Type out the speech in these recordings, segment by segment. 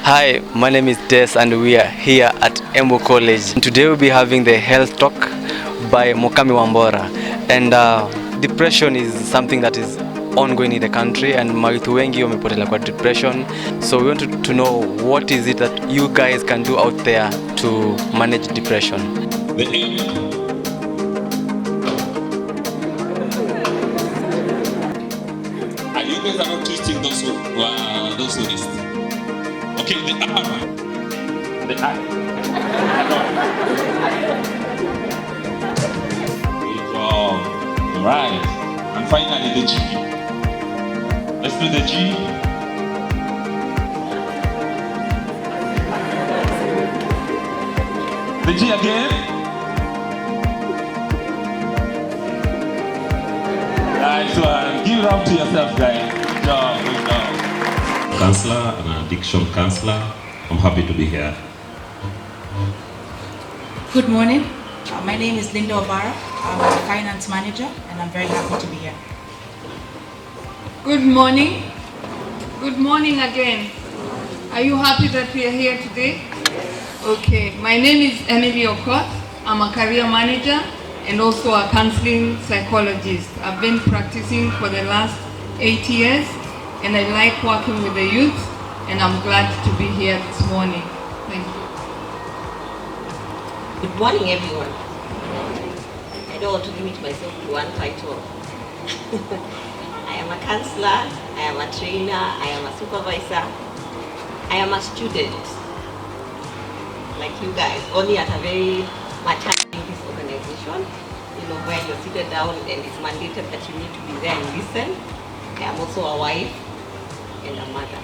Hi, my name is Des and we are here at Embu College. Today we'll be having the health talk by Mukami Wambora. And depression is something that is ongoing in the country and mawithu wengi wamepotelea kwa depression. So we want to know what is it that you guys can do out there to manage depression. The aim. And you guys are not twisting those wrists. Okay, the arm. The eye. Good job. Alright. And finally the G. Let's do the G. The G again. Nice one. Give it up to yourself, guys. Good job. Good job. Counselor, an addiction counselor. I'm happy to be here. Good morning. My name is Linda Obara. I'm a finance manager and I'm very happy to be here. Good morning. Good morning again. Are you happy that we are here today? Okay, my name is Emily Okoth. I'm a career manager and also a counseling psychologist. I've been practicing for the last 8 years and I like working with the youth and I'm glad to be here this morning. Thank you. Good morning, everyone. I don't want to limit myself to one title. I am a counselor, I am a trainer, I am a supervisor, I am a student, like you guys, only at a very much higher in this organization, where you're seated down and it's mandated that you need to be there and listen. I am also a wife and a mother,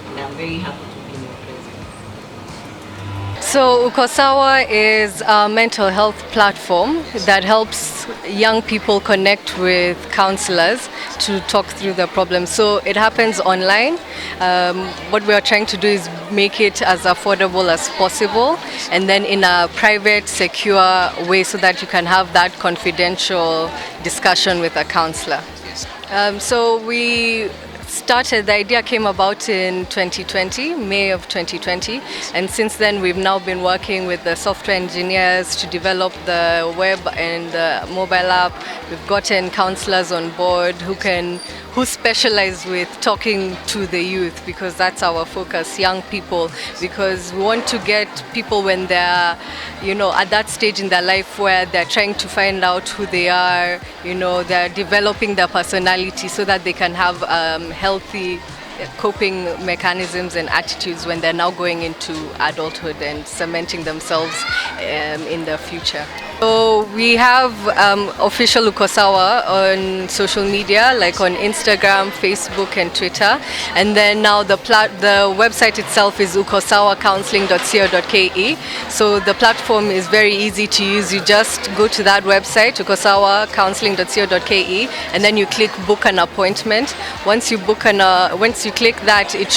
and I'm very happy to be in your presence. So Sawa is a mental health platform that helps young people connect with counselors to talk through their problems. So it happens online. What we are trying to do is make it as affordable as possible and then in a private, secure way so that you can have that confidential discussion with a counselor. So the idea came about in 2020, May of 2020, and since then we've now been working with the software engineers to develop the web and the mobile app. We've gotten counselors on board who specialize with talking to the youth, because that's our focus, young people, because we want to get people when they're at that stage in their life where they're trying to find out who they are, they're developing their personality so that they can have healthy coping mechanisms and attitudes when they're now going into adulthood and cementing themselves in the future. So we have official Sawa on social media, like on Instagram, Facebook and Twitter. And then now the website itself is ukosawacounseling.co.ke. So the platform is very easy to use. You just go to that website, ukosawacounseling.co.ke, and then you click book an appointment. Once you click that, it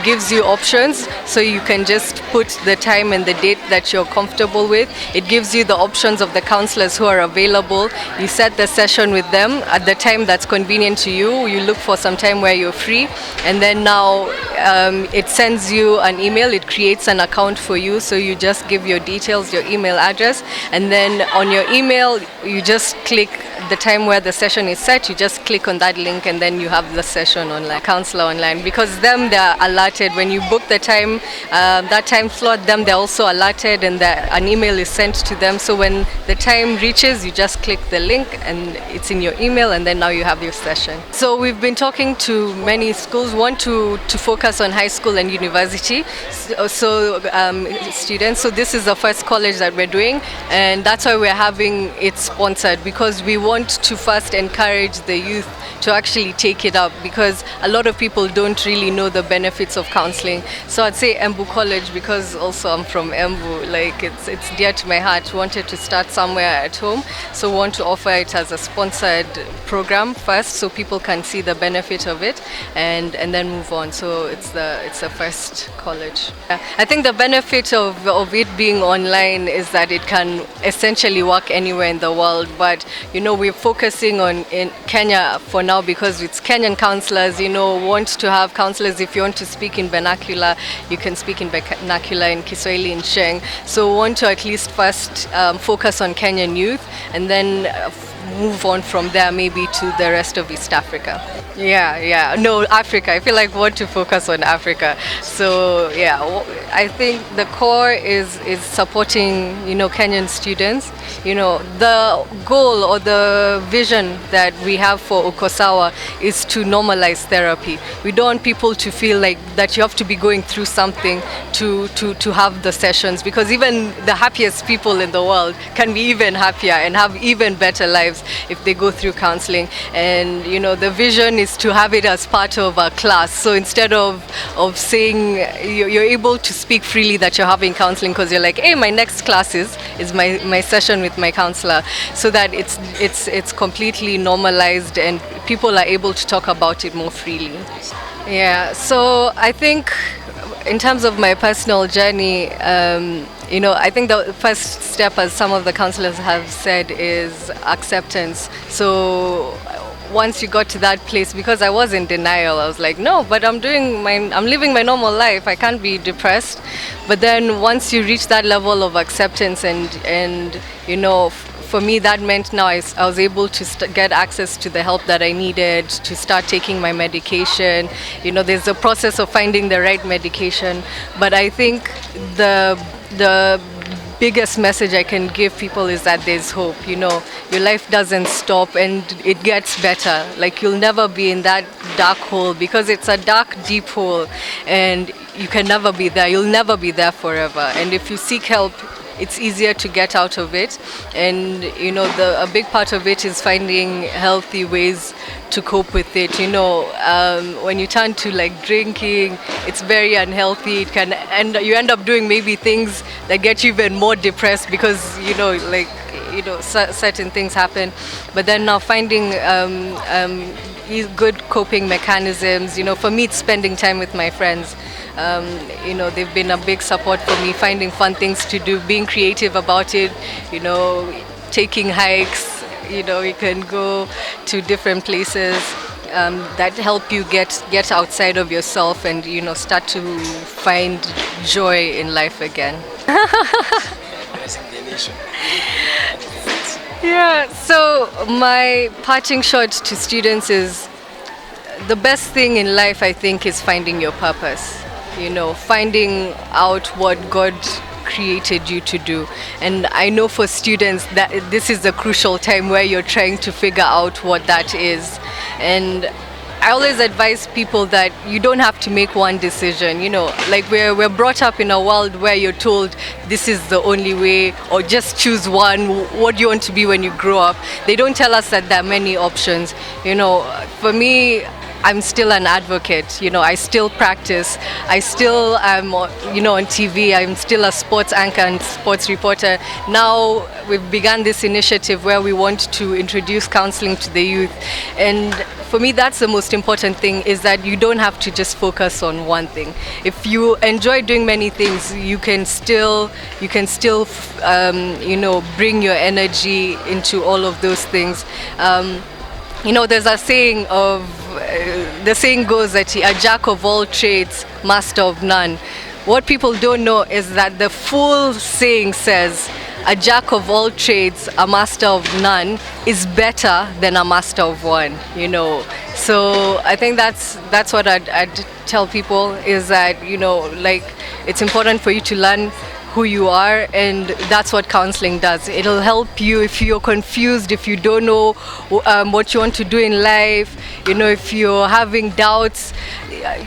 gives you options. So you can just put the time and the date that you're comfortable with. It gives you the options of the counselors who are available. You set the session with them at the time that's convenient to you. You look for some time where you're free, and then now it sends you an email. It creates an account for you, so you just give your details, your email address, and then on your email you just click the time where the session is set. You just click on that link and then you have the session online, counselor online, because they're alerted when you book the time, that time slot, they're also alerted and an email is sent to them. So when the time reaches, you just click the link and it's in your email, and then now you have your session. So we've been talking to many schools, one to focus on high school and university students. So this is the first college that we're doing, and that's why we're having it sponsored, because we want to first encourage the youth to actually take it up, because a lot of people don't really know the benefits of counseling. So I'd say Embu College, because also I'm from Embu, like it's dear to my heart. Wanted to start start somewhere at home. So we want to offer it as a sponsored program first, so people can see the benefit of it, and then move on. So it's the first college. I think the benefit of it being online is that it can essentially work anywhere in the world. But we're focusing on in Kenya for now because it's Kenyan counselors. Want to have counselors. If you want to speak in vernacular, you can speak in vernacular, in Kiswahili, in Sheng. So we want to at least first focus on Kenyan youth, and then move on from there maybe to the rest of East Africa. No, Africa. I feel like we want to focus on Africa. So I think the core is supporting Kenyan students. The goal or the vision that we have for Sawa is to normalize therapy. We don't want people to feel like that you have to be going through something to have the sessions, because even the happiest people in the world can be even happier and have even better lives if they go through counseling. And the vision is to have it as part of a class. So instead of saying you're able to speak freely that you're having counseling, because you're like, hey, my next class is my session with my counselor, so that it's completely normalized and people are able to talk about it more freely. So I think in terms of my personal journey, I think the first step, as some of the counselors have said, is acceptance. So once you got to that place, because I was in denial, I was like, no, but I'm living my normal life, I can't be depressed. But then once you reach that level of acceptance, and for me that meant now I was able to get access to the help that I needed to start taking my medication. There's a process of finding the right medication, but I think the biggest message I can give people is that there's hope. Your life doesn't stop and it gets better. Like, you'll never be in that dark hole, because it's a dark, deep hole, and you can never be there. You'll never be there forever. And if you seek help, it's easier to get out of it. And a big part of it is finding healthy ways to cope with it. When you turn to like drinking, it's very unhealthy. You end up doing maybe things that get you even more depressed, because certain things happen. But then now finding good coping mechanisms. For me, it's spending time with my friends. They've been a big support for me, finding fun things to do, being creative about it, taking hikes. You can go to different places that help you get outside of yourself and start to find joy in life again. So my parting shot to students is, the best thing in life, I think, is finding your purpose. Finding out what God created you to do. And I know for students that this is the crucial time where you're trying to figure out what that is. And I always advise people that you don't have to make one decision. Like we're brought up in a world where you're told this is the only way, or just choose one. What do you want to be when you grow up? They don't tell us that there are many options. For me, I'm still an advocate. I still practice. I still am, on TV. I'm still a sports anchor and sports reporter. Now we've begun this initiative where we want to introduce counseling to the youth. And for me, that's the most important thing, is that you don't have to just focus on one thing. If you enjoy doing many things, you can still bring your energy into all of those things. There's a saying the saying goes that a jack of all trades, master of none. What people don't know is that the full saying says, a jack of all trades, a master of none, is better than a master of one. So I think that's what I'd tell people, is that it's important for you to learn who you are, and that's what counseling does. It'll help you if you're confused, if you don't know what you want to do in life, if you're having doubts,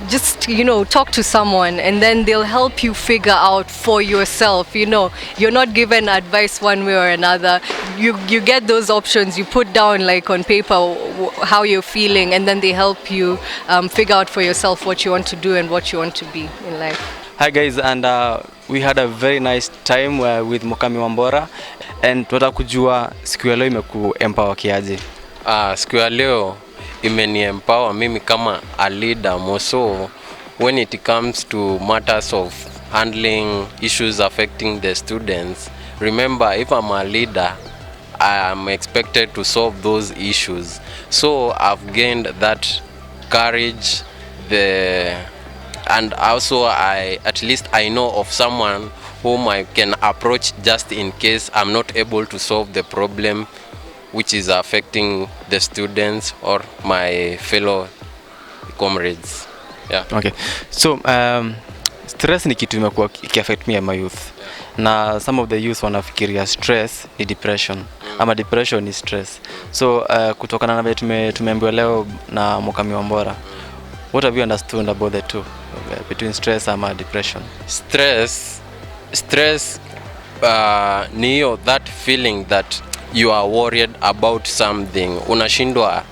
just talk to someone, and then they'll help you figure out for yourself. You're not given advice one way or another. You get those options, you put down like on paper how you're feeling, and then they help you figure out for yourself what you want to do and what you want to be in life. Hi guys, and we had a very nice time with Mukami Wambora, and tunataka kujua siku ya leo imekuempower kiaje? Siku ya leo imeni-empower mimi kama a leader more so when it comes to matters of handling issues affecting the students. Remember, if I'm a leader, I am expected to solve those issues. So I've gained that courage, and also at least I know of someone whom I can approach just in case I'm not able to solve the problem which is affecting the students or my fellow comrades. Yeah. Okay. So stress ni kitu imekuwa ikiaffect me and my youth. Na some of the youth wanafikiria stress ni depression ama depression ni stress. So kutokana na vile tumeambiwa leo na Mukami Wambora, what have you understood about the two between stress and depression? Stress ni hiyo that feeling that you are worried about something, unashindwa,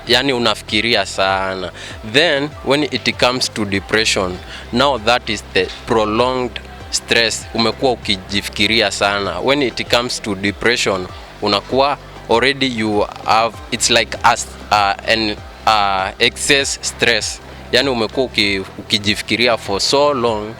yani unafikiria sana. Then when it comes to depression, now that is the prolonged stress, umekuwa ukijifikiria sana. When it comes to depression, unakuwa already you have, it's like an excess stress, yani umekuwa ukijifikiria for so long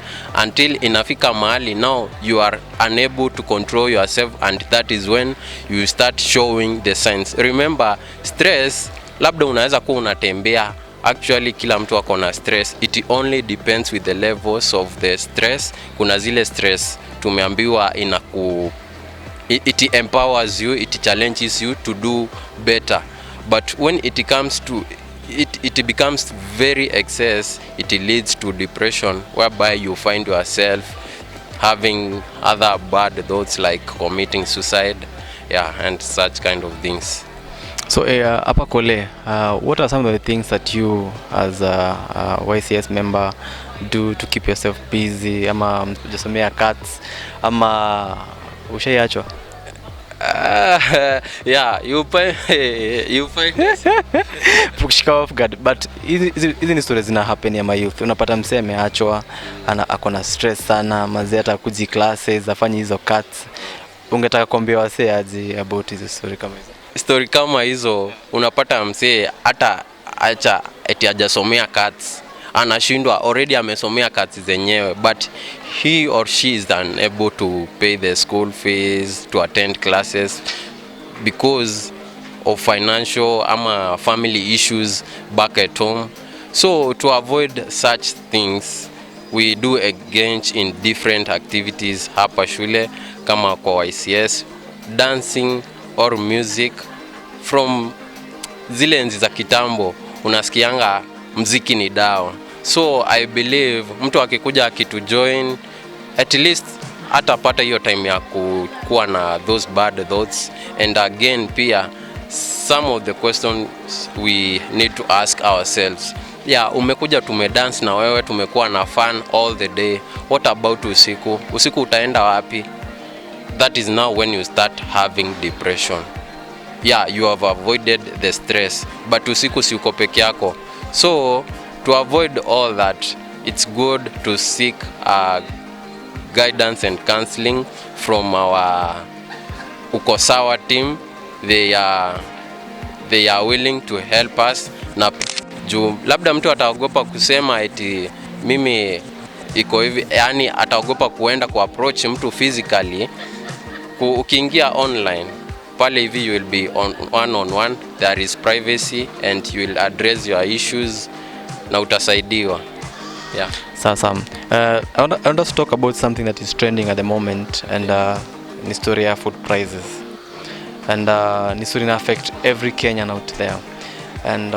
until inafika mahali now you are unable to control yourself, and that is when you start showing the signs. Remember, stress, labda unaweza kuwa unatembea, actually kila mtu ako na stress, it only depends with the levels of the stress. Kuna zile stress tumeambiwa it empowers you, it challenges you to do better, but when it comes to it becomes very excess, it leads to depression, whereby you find yourself having other bad thoughts like committing suicide, and such kind of things. So hapa Kole, what are some of the things that you as a YCS member do to keep yourself busy? Ama ujasomea cards ama ushaiachwa? You find kushika off guard, but hizi ni stories zina happen ya youth. Unapata msee ameachwa, ako na stress sana, mazee hata kuji classes afanye hizo cuts. Ungetaka kuambia wasee aje about hizo story kama hizo? Story kama hizo unapata msee hata acha eti hajasomea cuts, anashindwa, already amesomea cuts zenyewe, but he or she is unable to pay the school fees, to attend classes because of financial ama family issues back at home. So to avoid such things, we do engage in different activities hapa shule kama kwa YCS, dancing or music. From zile enzi za kitambo unasikianga mziki ni dawa. So I believe mtu akikuja akitujoin, at least atapata hiyo time ya kuwa na those bad thoughts. And again pia some of the questions we need to ask ourselves. Umekuja tumedance na wewe, tumekuwa na fun all the day. What about usiku? Usiku utaenda wapi? That is now when you start having depression. You have avoided the stress, but usiku si uko peke yako. So to avoid all that, it's good to seek guidance and counseling from our Uko Sawa team. They are willing to help us. Na juu labda mtu ataogopa kusema eti mimi iko hivi, yani ataogopa kuenda ku approach mtu physically. Ukiingia online pale hivi, you will be one on one, there is privacy and you will address your issues na utasaidiwa. Sasa I want us to talk about something that is trending at the moment, and ni story ya food prices, and ni story na affect every Kenyan out there. And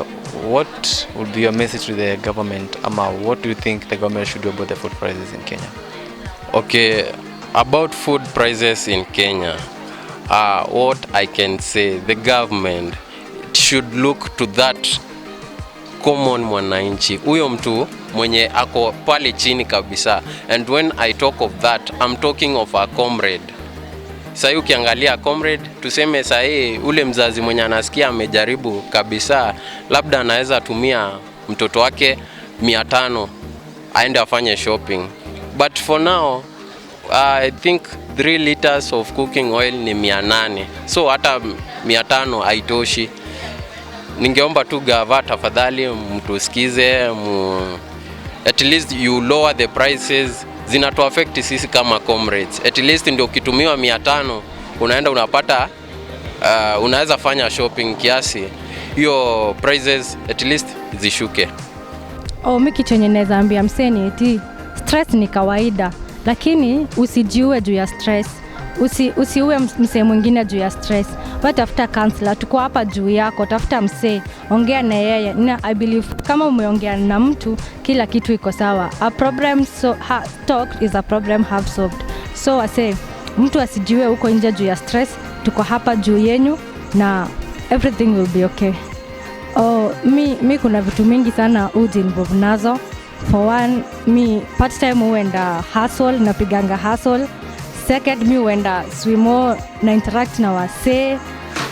what would be your message to the government, ama what do you think the government should do about the food prices in Kenya? Okay, about food prices in Kenya, what I can say, the government should look to that common mwananchi, huyo mtu mwenye ako pale chini kabisa. And when I talk of that, I'm talking of a comrade. Sasa ukiangalia comrade, tuseme sasa ule mzazi mwenye anasikia amejaribu kabisa, labda anaweza tumia mtoto wake 500 aende afanye shopping. But for now, I think 3 liters of cooking oil ni 800. So hata 500 haitoshi. Ningeomba tu gava tafadhali mtusikize, at least you lower the prices. Zinatu affect sisi kama comrades. At least ndio ukitumiwa 500 unaenda unapata unaweza fanya shopping kiasi. Hiyo prices at least zishuke. Mimi kitu yenye naweza ambia mseni eti stress ni kawaida, lakini usijiue juu ya stress. Usiue msee mwingine juu ya stress. Tafuta counselor, tuko hapa juu yako, tafuta msee, ongea na yeye. I believe kama umeongea na mtu kila kitu iko sawa. A problem talked is a problem half solved. So mtu asijiue huko nje juu ya stress. Tuko hapa juu yenu na everything will be okay. Mi kuna vitu mingi sana involve nazo. For one, mi part time huenda hustle, napiganga hustle. Second, mi huenda swimo na interact na wasee.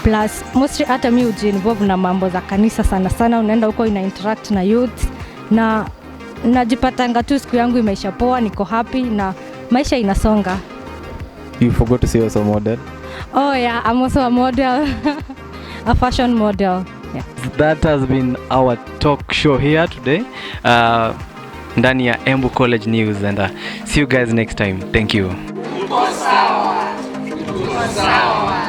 Plus, mostly hata mi involve na mambo za kanisa sana. Unaenda huko ina interact na youth. Na najipatanga tu siku yangu imeisha poa, niko happy na maisha inasonga. You forgot to say you're a model? Oh yeah, I'm also a model. A fashion model. Yeah. That has been our talk show here today. Ndani ya Embu College News, and see you guys next time. Thank you. Sawa. Sawa.